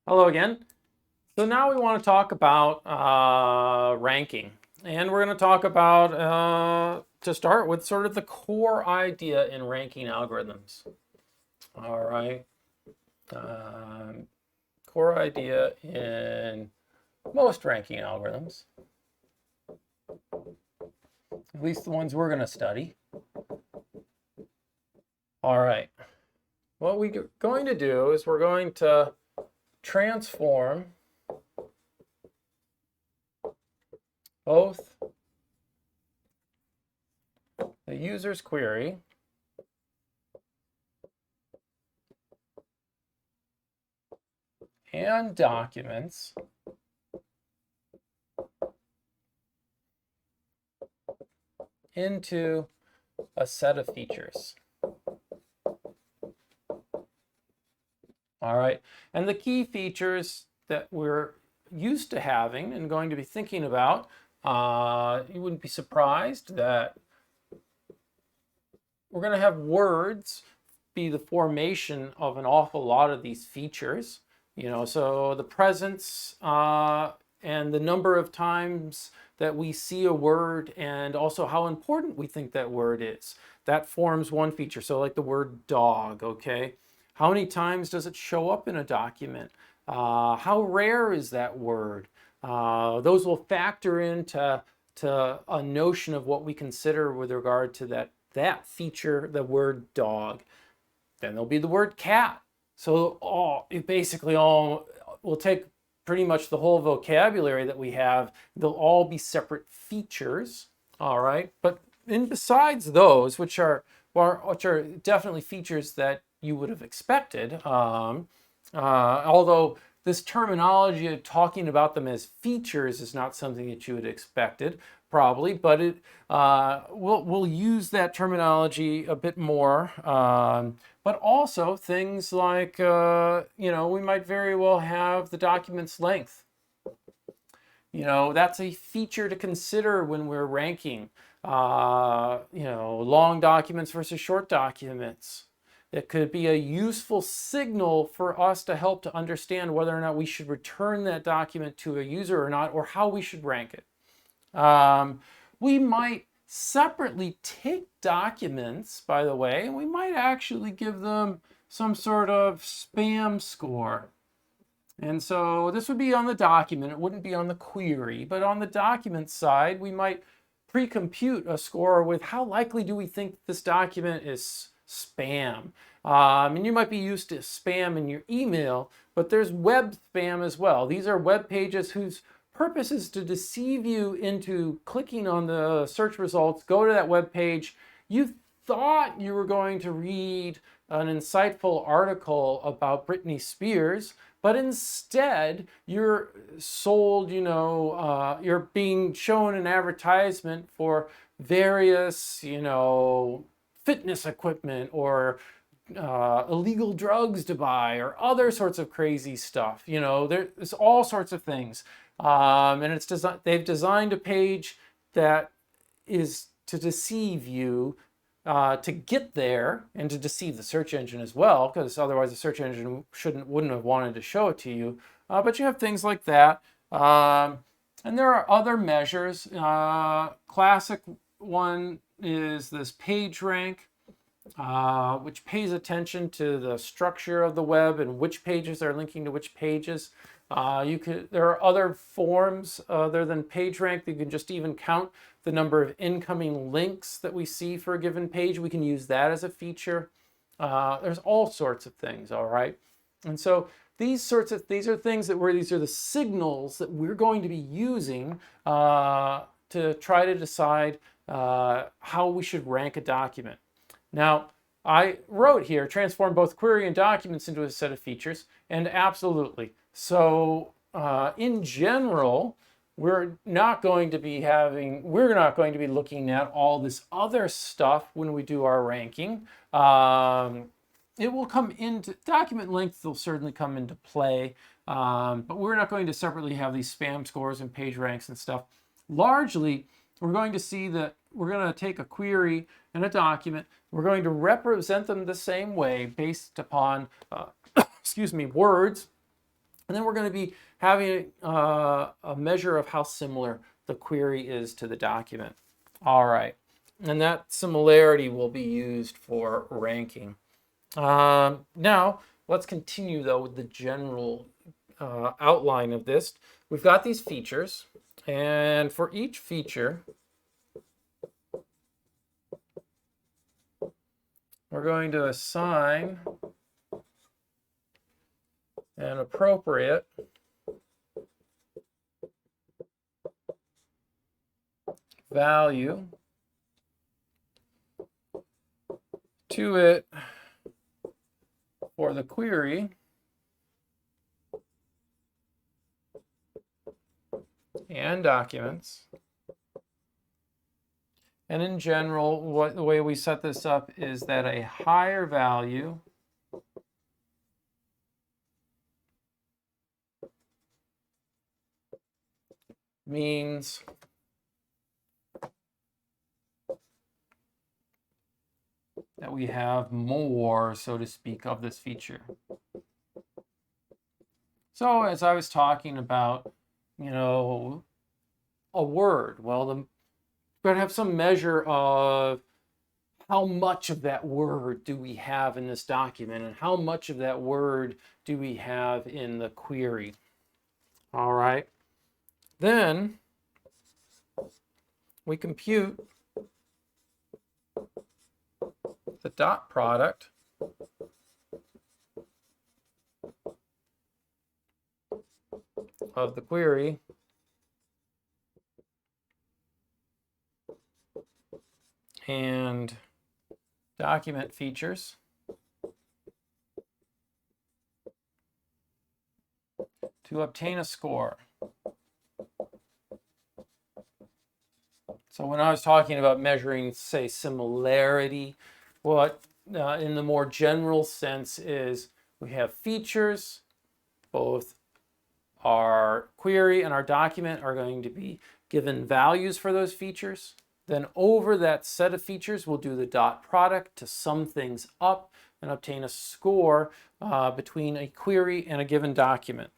Hello again. So now we want to talk about ranking. And we're going to talk about, to start with, sort of the core idea in ranking algorithms. All right. Um, Core idea in most ranking algorithms, at least the ones we're going to study. All right. What we're going to do is we're going to transform both the user's query and documents into a set of features. All right, and the key features that we're used to having and going to be thinking about, you wouldn't be surprised that we're going to have words be the formation of an awful lot of these features. So the presence and the number of times that we see a word and also how important we think that word is. That forms one feature. So like the word dog, okay? How many times does it show up in a document? How rare is that word? Those will factor into a notion of what we consider with regard to that feature, the word dog. Then there'll be the word cat. So it basically all will take pretty much the whole vocabulary that we have. They'll all be separate features, all right? But besides those, which are definitely features that you would have expected, although this terminology of talking about them as features is not something that you would have expected, probably, but we'll use that terminology a bit more. But also things like, we might very well have the document's length. That's a feature to consider when we're ranking, long documents versus short documents. It could be a useful signal for us to help to understand whether or not we should return that document to a user or not, or how we should rank it. We might separately take documents, by the way, and we might actually give them some sort of spam score. And so this would be on the document, it wouldn't be on the query, but on the document side, we might pre-compute a score with how likely do we think this document is spam. And you might be used to spam in your email, but there's web spam as well. These are web pages whose purpose is to deceive you into clicking on the search results, go to that web page. You thought you were going to read an insightful article about Britney Spears, but instead you're sold, you're being shown an advertisement for various, fitness equipment or illegal drugs to buy or other sorts of crazy stuff. There's all sorts of things. And they've designed a page that is to deceive you to get there and to deceive the search engine as well, because otherwise the search engine wouldn't have wanted to show it to you. But you have things like that. And there are other measures. Classic one is this page rank, which pays attention to the structure of the web and which pages are linking to which pages. There are other forms other than PageRank. You can just even count the number of incoming links that we see for a given page. We can use that as a feature. There's all sorts of things, all right? And so these are things these are the signals that we're going to be using to try to decide how we should rank a document. Now, I wrote here, transform both query and documents into a set of features, and absolutely. So in general, we're not going to be looking at all this other stuff when we do our ranking. It will come into document length, will certainly come into play, but we're not going to separately have these spam scores and page ranks and stuff. Largely, we're going to see that we're going to take a query and a document. We're going to represent them the same way based upon, words. And then we're going to be having a measure of how similar the query is to the document. All right. And that similarity will be used for ranking. Now, let's continue, though, with the general outline of this. We've got these features. And for each feature, we're going to assign an appropriate value to it for the query and documents. And in general, the way we set this up is that a higher value means that we have more, so to speak, of this feature. So as I was talking about, a word, well, we're going to have some measure of how much of that word do we have in this document and how much of that word do we have in the query. All right. Then we compute the dot product of the query and document features to obtain a score. So when I was talking about measuring, say, similarity, what in the more general sense is we have features, both our query and our document are going to be given values for those features. Then over that set of features, we'll do the dot product to sum things up and obtain a score between a query and a given document.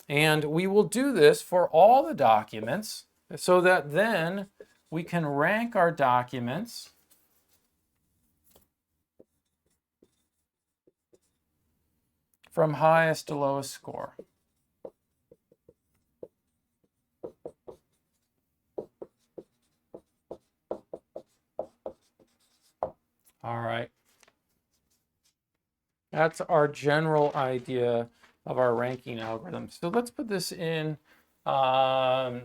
And we will do this for all the documents so that then we can rank our documents from highest to lowest score. All right. That's our general idea of our ranking algorithm. So let's put this in the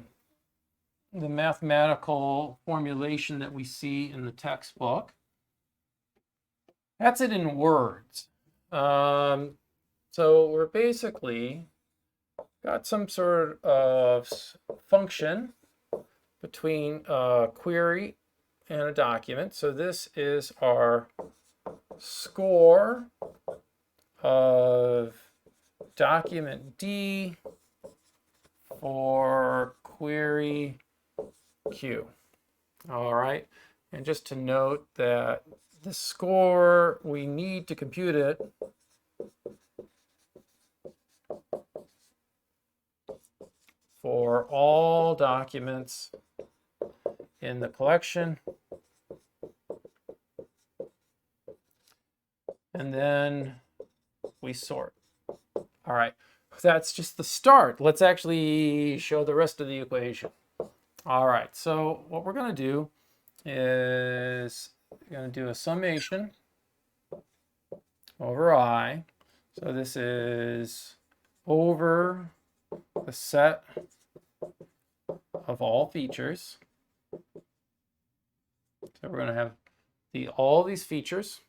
mathematical formulation that we see in the textbook. That's it in words. So we're basically got some sort of function between a query and a document. So this is our score of document D for query Q. All right. And just to note that the score, we need to compute it for all documents in the collection. And then we sort. All right, that's just the start. Let's actually show the rest of the equation. All right, so what we're going to do is we're going to do a summation over I. So this is over the set of all features. So we're going to have all these features.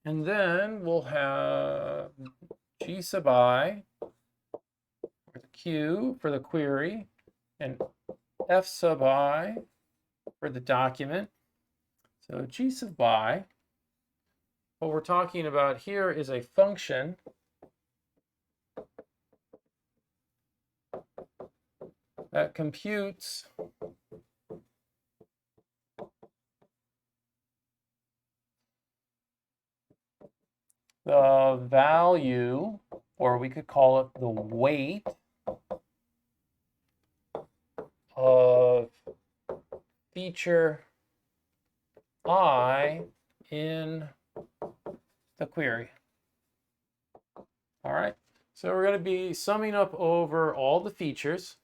And then we'll have G sub I for the Q for the query and F sub I for the document. So G sub I, what we're talking about here is a function that computes the value or we could call it the weight of feature I in the query. All right, so we're going to be summing up over all the features,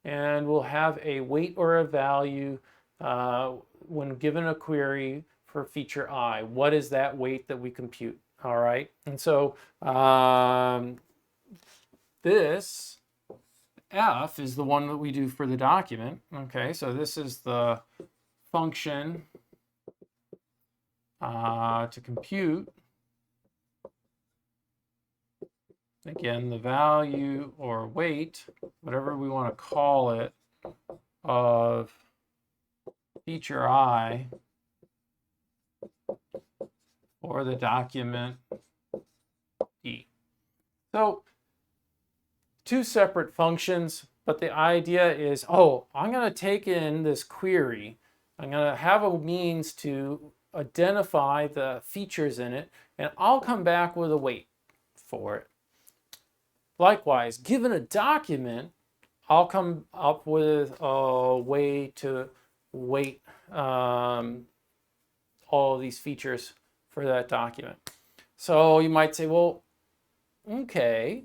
and we'll have a weight or a value when given a query for feature I. What is that weight that we compute? All right, and so this F is the one that we do for the document. Okay, so this is the function to compute, again, the value or weight, whatever we want to call it, of feature I for the document E. So two separate functions, but the idea is, oh, I'm going to take in this query. I'm going to have a means to identify the features in it, and I'll come back with a weight for it. Likewise, given a document, I'll come up with a way to weight all of these features for that document. So you might say, well, okay,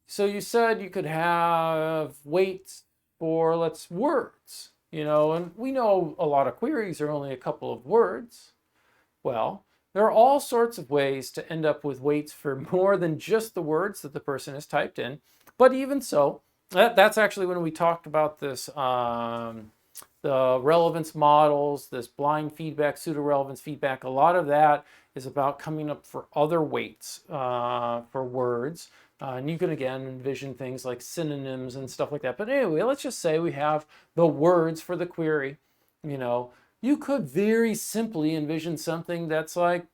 so you said you could have weights for, words, and we know a lot of queries are only a couple of words. Well, there are all sorts of ways to end up with weights for more than just the words that the person has typed in. But even so, that's actually when we talked about this, the relevance models, this blind feedback, pseudo-relevance feedback. A lot of that is about coming up for other weights for words. And you can, again, envision things like synonyms and stuff like that. But anyway, let's just say we have the words for the query. You could very simply envision something that's like,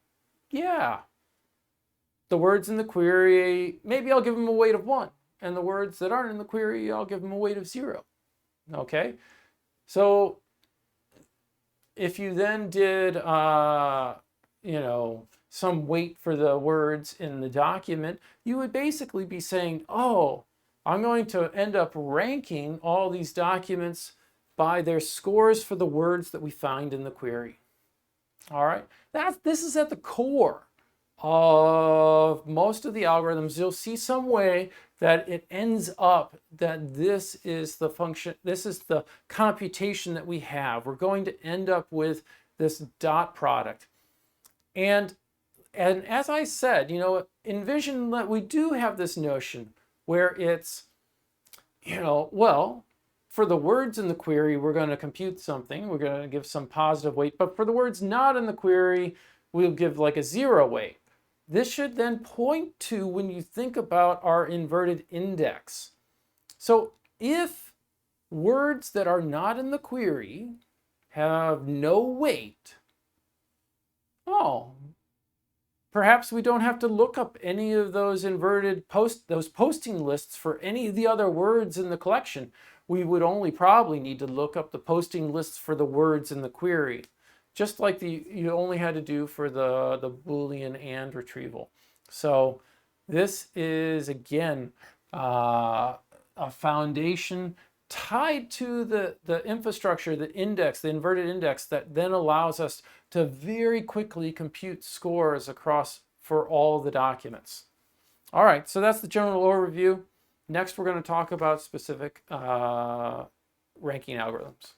yeah, the words in the query, maybe I'll give them a weight of 1. And the words that aren't in the query, I'll give them a weight of 0. Okay? So if you then did, some weight for the words in the document, you would basically be saying, oh, I'm going to end up ranking all these documents by their scores for the words that we find in the query. All right, this is at the core of most of the algorithms. You'll see some way that it ends up that this is the function, this is the computation that we have. We're going to end up with this dot product. And as I said, envision that we do have this notion where it's, well, for the words in the query, we're going to compute something. We're going to give some positive weight. But for the words not in the query, we'll give like a 0 weight. This should then point to when you think about our inverted index. So if words that are not in the query have no weight, oh, perhaps we don't have to look up any of those inverted those posting lists for any of the other words in the collection. We would only probably need to look up the posting lists for the words in the query, just like you only had to do for the Boolean and retrieval. So this is, again, a foundation tied to the infrastructure, the index, the inverted index, that then allows us to very quickly compute scores across for all the documents. All right, so that's the general overview. Next, we're going to talk about specific ranking algorithms.